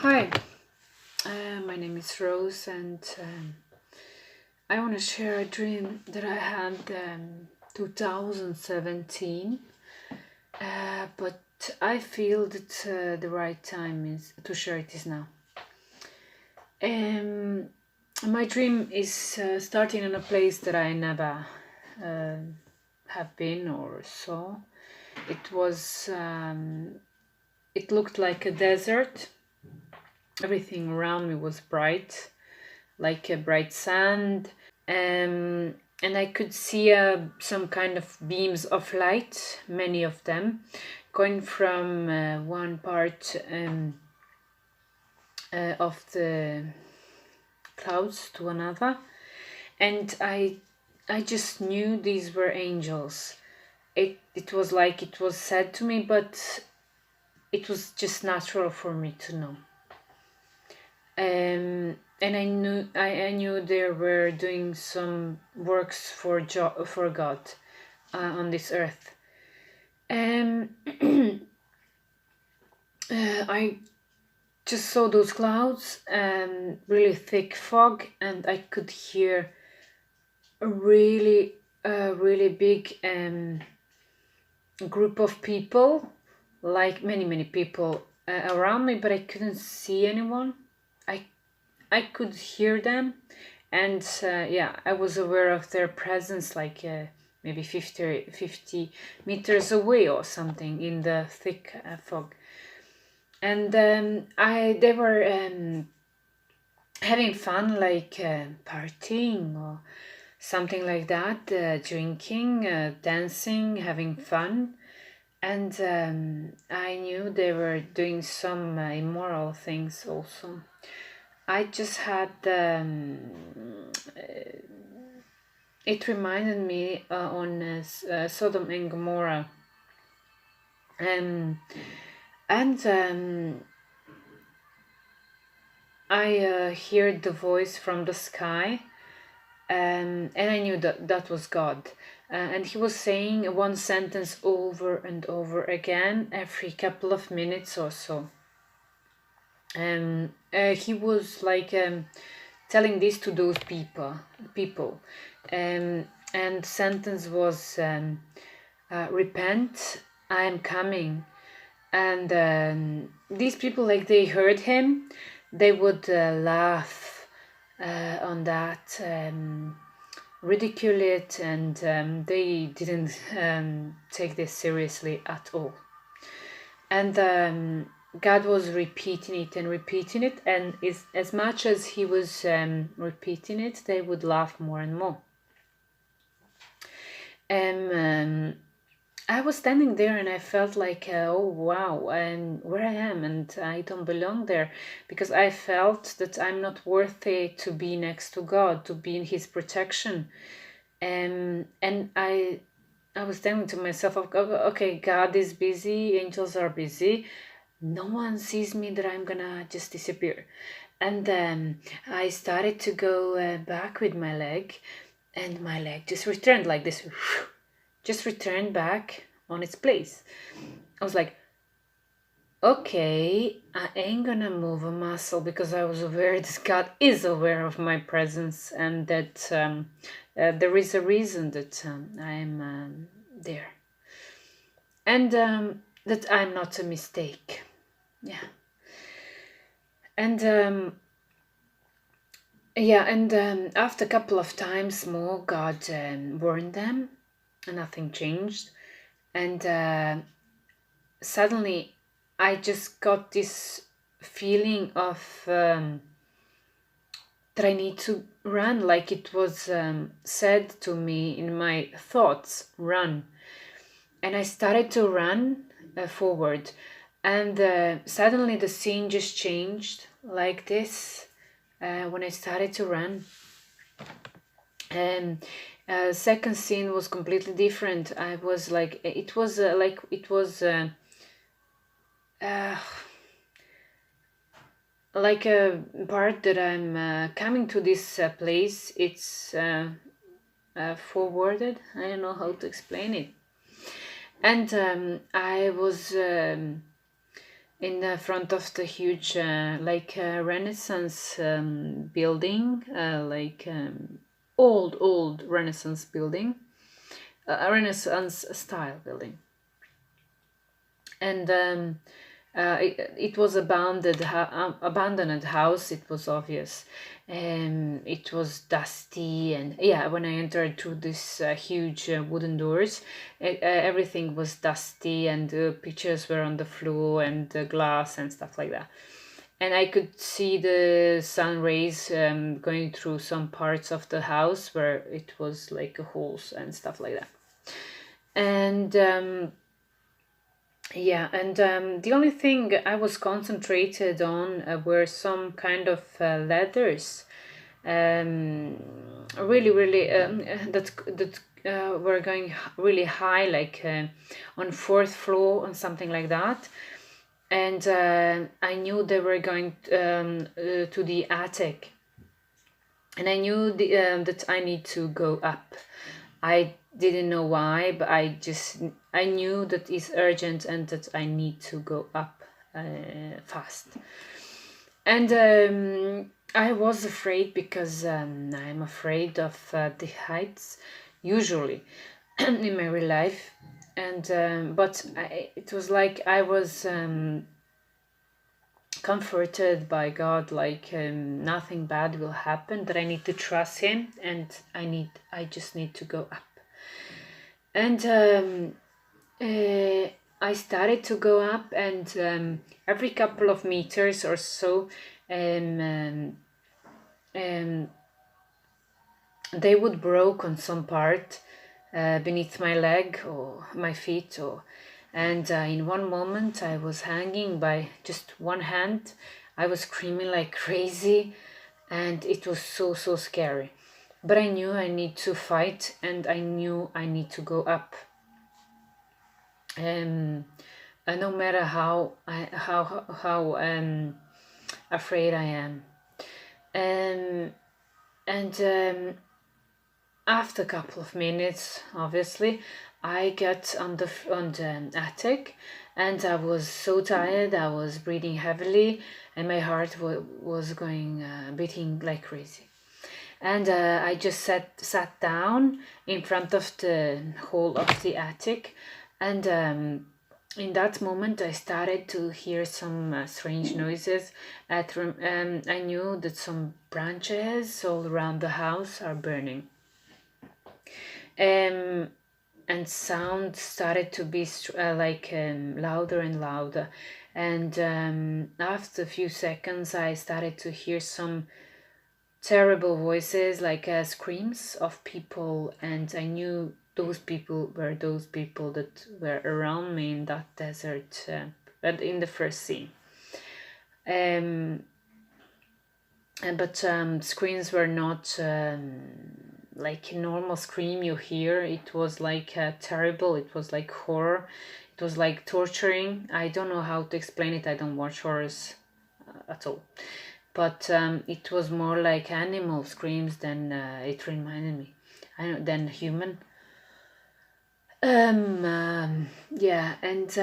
Hi, my name is Rose, and I want to share a dream that I had 2017. But I feel that the right time is to share it is now. My dream is starting in a place that I never have been or saw. It was. It looked like a desert. Everything around me was bright, like a bright sand, and I could see some kind of beams of light, many of them, going from one part of the clouds to another, and I just knew these were angels. It was like it was said to me, but it was just natural for me to know. And I knew they were doing some works for God on this earth. Um, I just saw those clouds and really thick fog, and I could hear a really big group of people, like many people around me, but I couldn't see anyone. I could hear them, and I was aware of their presence, like maybe 50 meters away or something in the thick fog. And they were having fun, like partying or something like that, drinking, dancing, having fun. And I knew they were doing some immoral things also. I just had it reminded me on Sodom and Gomorrah, and I heard the voice from the sky, and I knew that was God, and he was saying one sentence over and over again every couple of minutes or so. He was like telling this to those people, and sentence was repent, I am coming. And these people, like, they heard him, they would laugh on that, ridicule it, and they didn't take this seriously at all. And God was repeating it and repeating it, and as much as he was repeating it, they would laugh more and more. And I was standing there, and I felt like, oh wow, and where I am, and I don't belong there, because I felt that I'm not worthy to be next to God, to be in His protection. And I was telling to myself, okay, God is busy, angels are busy, no one sees me that I'm gonna just disappear. And I started to go back with my leg, and my leg just returned like this, just returned back on its place. I was like, okay, I ain't gonna move a muscle, because I was aware that God is aware of my presence, and that there is a reason that I'm there, and that I'm not a mistake. Yeah. And after a couple of times more, God warned them, and nothing changed. And suddenly I just got this feeling of that I need to run, like it was said to me in my thoughts, run. And I started to run forward, and suddenly the scene just changed like this when I started to run. And second scene was completely different. I was like, it was like a part that I'm coming to this place. It's forwarded. I don't know how to explain it. And I was in the front of the huge Renaissance building, old Renaissance building, a Renaissance style building. And it was abandoned house. It was obvious. It was dusty, and yeah, when I entered through this huge wooden doors, everything was dusty, and pictures were on the floor, and glass and stuff like that. And I could see the sun rays going through some parts of the house where it was like holes and stuff like that. And the only thing I was concentrated on were some kind of ladders, really that were going really high, like on fourth floor or something like that. And I knew they were going to the attic, and I knew that I need to go up. I didn't know why, but I knew that it's urgent and that I need to go up fast. And I was afraid because I'm afraid of the heights usually in my real life. And but it was like I was comforted by God, like nothing bad will happen, that I need to trust him, and I just need to go up. And I started to go up, and every couple of meters or so they would broke on some part beneath my leg or my feet, and in one moment I was hanging by just one hand. I was screaming like crazy, and it was so scary. But I knew I need to fight, and I knew I need to go up. No matter how afraid I am. And after a couple of minutes, obviously, I got on the attic, and I was so tired. I was breathing heavily, and my heart was going beating like crazy. And I just sat down in front of the hole of the attic, and in that moment I started to hear some strange noises. I knew that some branches all around the house are burning. And sound started to be louder and louder. And after a few seconds I started to hear some terrible voices, like screams of people, and I knew those people were those people that were around me in that desert, but in the first scene. But screams were not like a normal scream you hear. It was like terrible. It was like horror. It was like torturing. I don't know how to explain it. I don't watch horrors at all. But it was more like animal screams than it reminded me. Than human. Yeah, and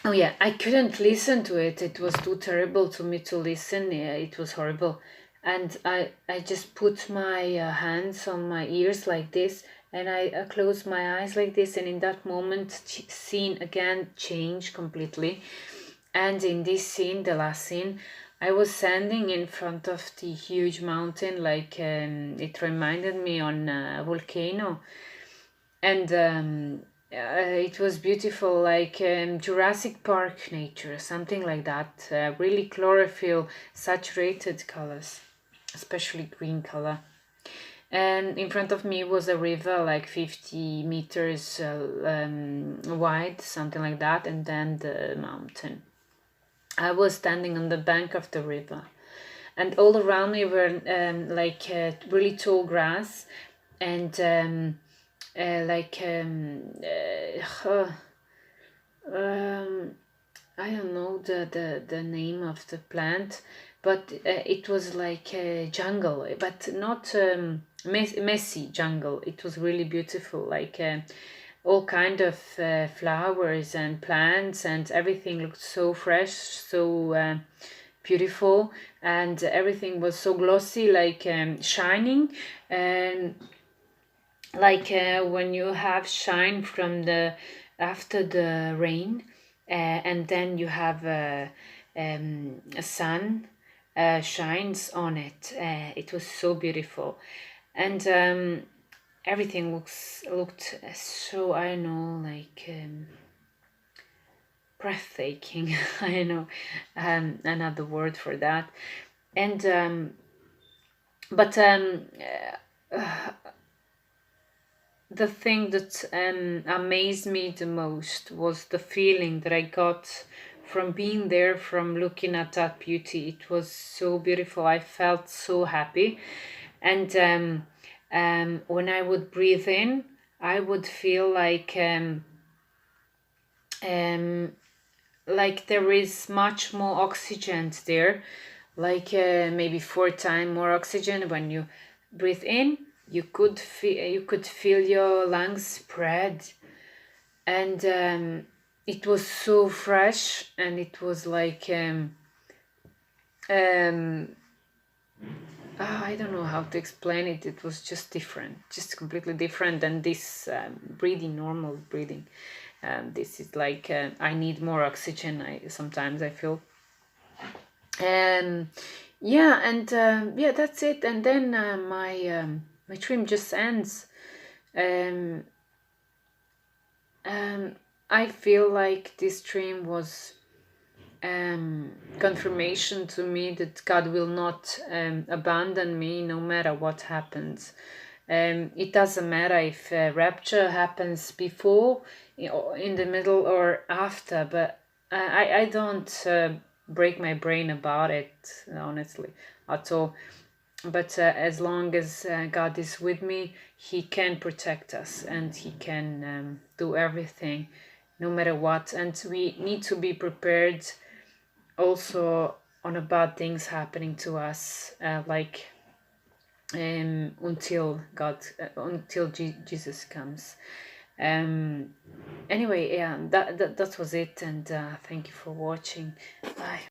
oh yeah, I couldn't listen to it. It was too terrible to me to listen. Yeah, it was horrible. And I just put my hands on my ears like this, and I closed my eyes like this, and in that moment scene again changed completely. And in this scene, the last scene, I was standing in front of the huge mountain, like it reminded me on a volcano. And it was beautiful, like Jurassic Park nature, something like that. Really chlorophyll, saturated colors, especially green color. And in front of me was a river, like 50 meters wide, something like that, and then the mountain. I was standing on the bank of the river, and all around me were really tall grass, and I don't know the name of the plant, but it was like a jungle, but not messy jungle. It was really beautiful, like all kind of flowers and plants, and everything looked so fresh, so beautiful, and everything was so glossy, like shining, and like when you have shine from the after the rain, and then you have a sun shines on it. It was so beautiful, and everything looked so, I don't know, like breathtaking. I don't know another word for that. And but the thing that amazed me the most was the feeling that I got from being there, from looking at that beauty. It was so beautiful. I felt so happy. And when I would breathe in, I would feel um, like there is much more oxygen there, like maybe 4 times more oxygen. When you breathe in, you could feel your lungs spread, and it was so fresh, and it was like um, I don't know how to explain it. It was just different, just completely different than this breathing, normal breathing. This is like I need more oxygen. I sometimes I feel. Yeah, and yeah, that's it. And then my dream just ends. Um, um, I feel like this dream was confirmation to me that God will not abandon me no matter what happens. It doesn't matter if rapture happens before, in the middle, or after, but I don't break my brain about it, honestly, at all. But as long as God is with me, He can protect us, and He can do everything, no matter what. And we need to be prepared also on the bad things happening to us, like until Jesus comes. Um, anyway, yeah, that was it, and thank you for watching. Bye.